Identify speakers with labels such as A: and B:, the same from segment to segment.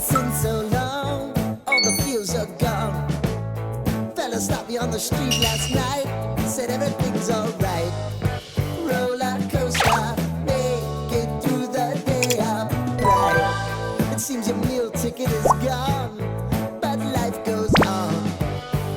A: since so long, all the feels are gone. Fella stopped me on the street last night, said everything's alright. Roller coaster, make it through the day upright. It seems your meal ticket is gone, but life goes on.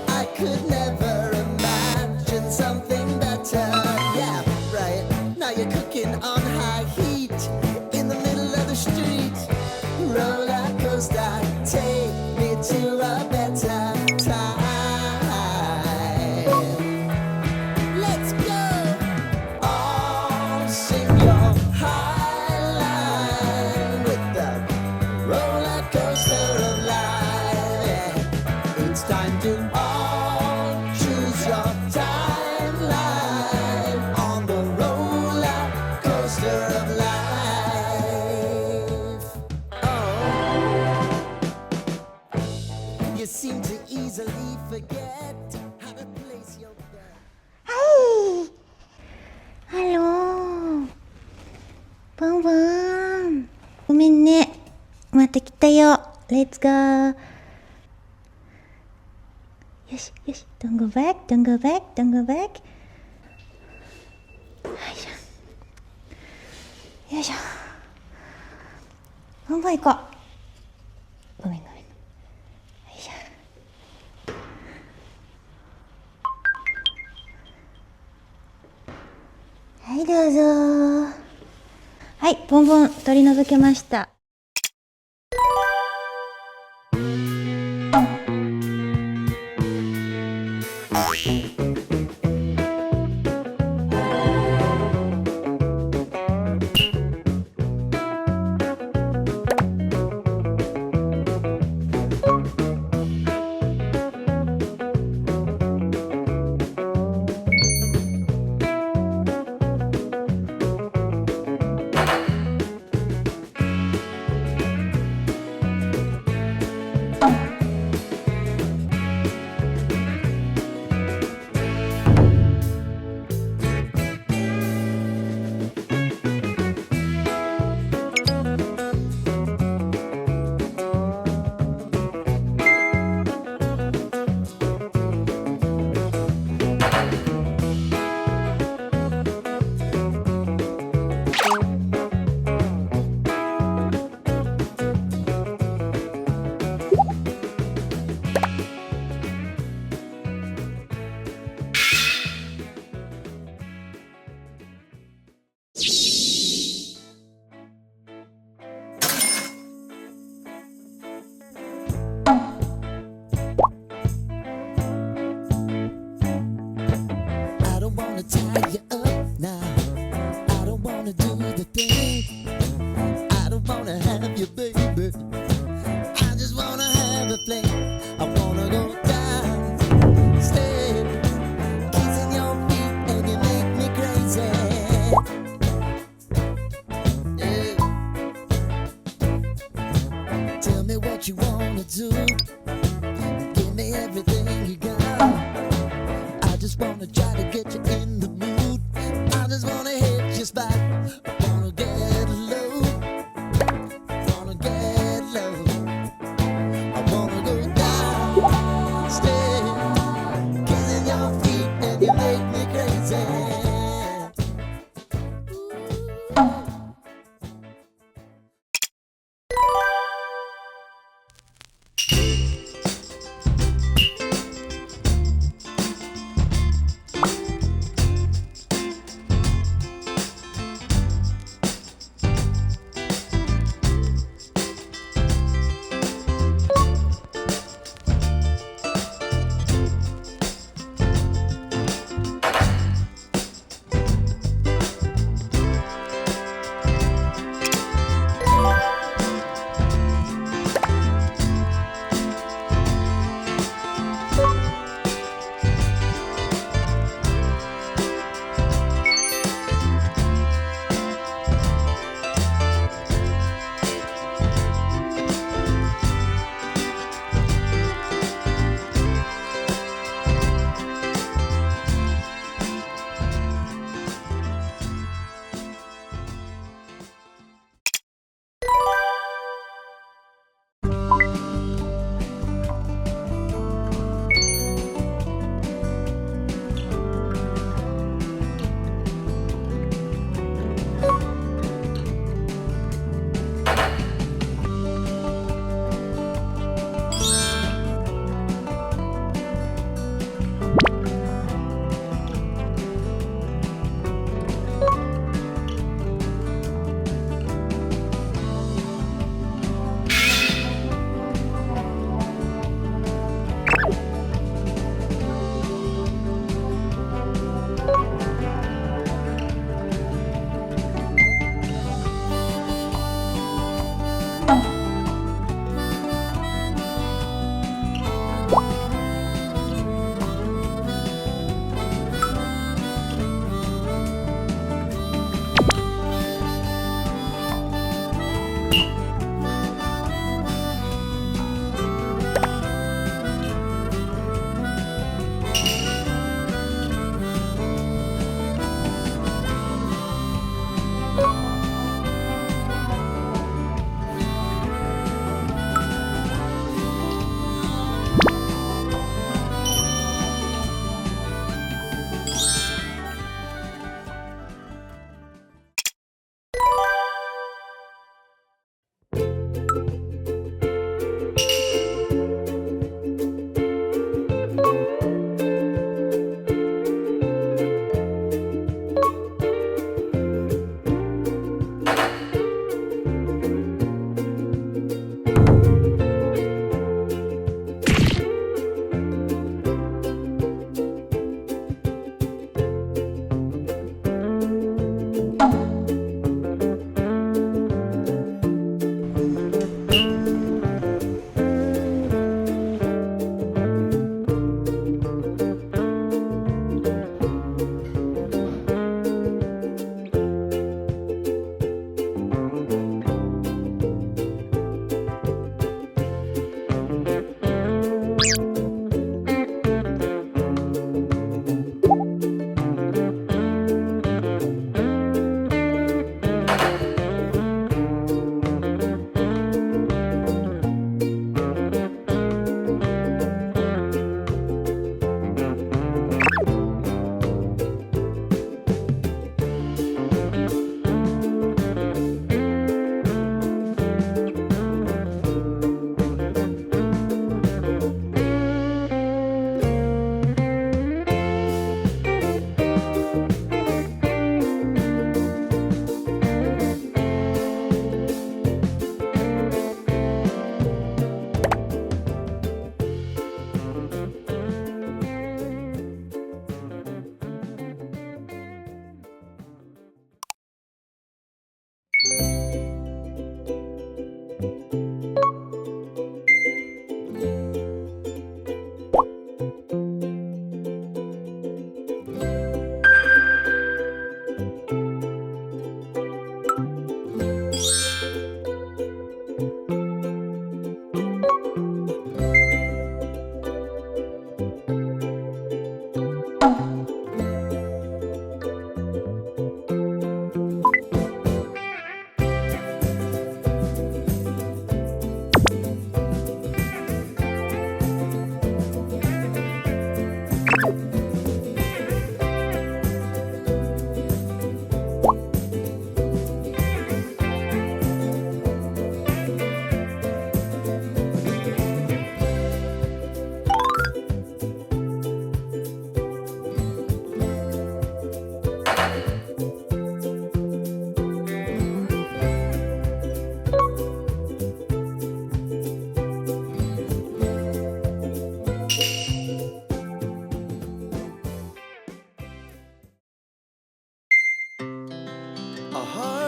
A: I could never imagine something better. Yeah, right. Now you're cooking on high heat in the middle of the street. Roller coaster, take me to a better time. Let's go. All sing your high line with the roller coaster of life. Yeah. It's time to all choose your timeline on the roller coaster of life. Oh, you seem to easily forget how to place your bet.
B: はい。ハロー。ポンポン。ごめんね。また来たよ。レッツゴー。よしよし。Don't go back, don't go back, don't go back. よいしょ。ポンポン行こう。ごめんごめん。よいしょ。はいどうぞ。はい、ポンポン取り除けました。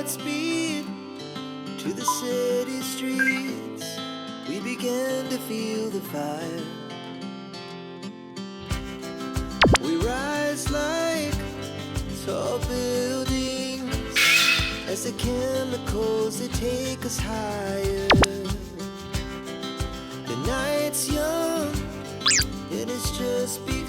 A: hearts beat to the city streets. We began to feel the fire. We rise like tall buildings as the chemicals they take us higher. The night's young and it's just begun.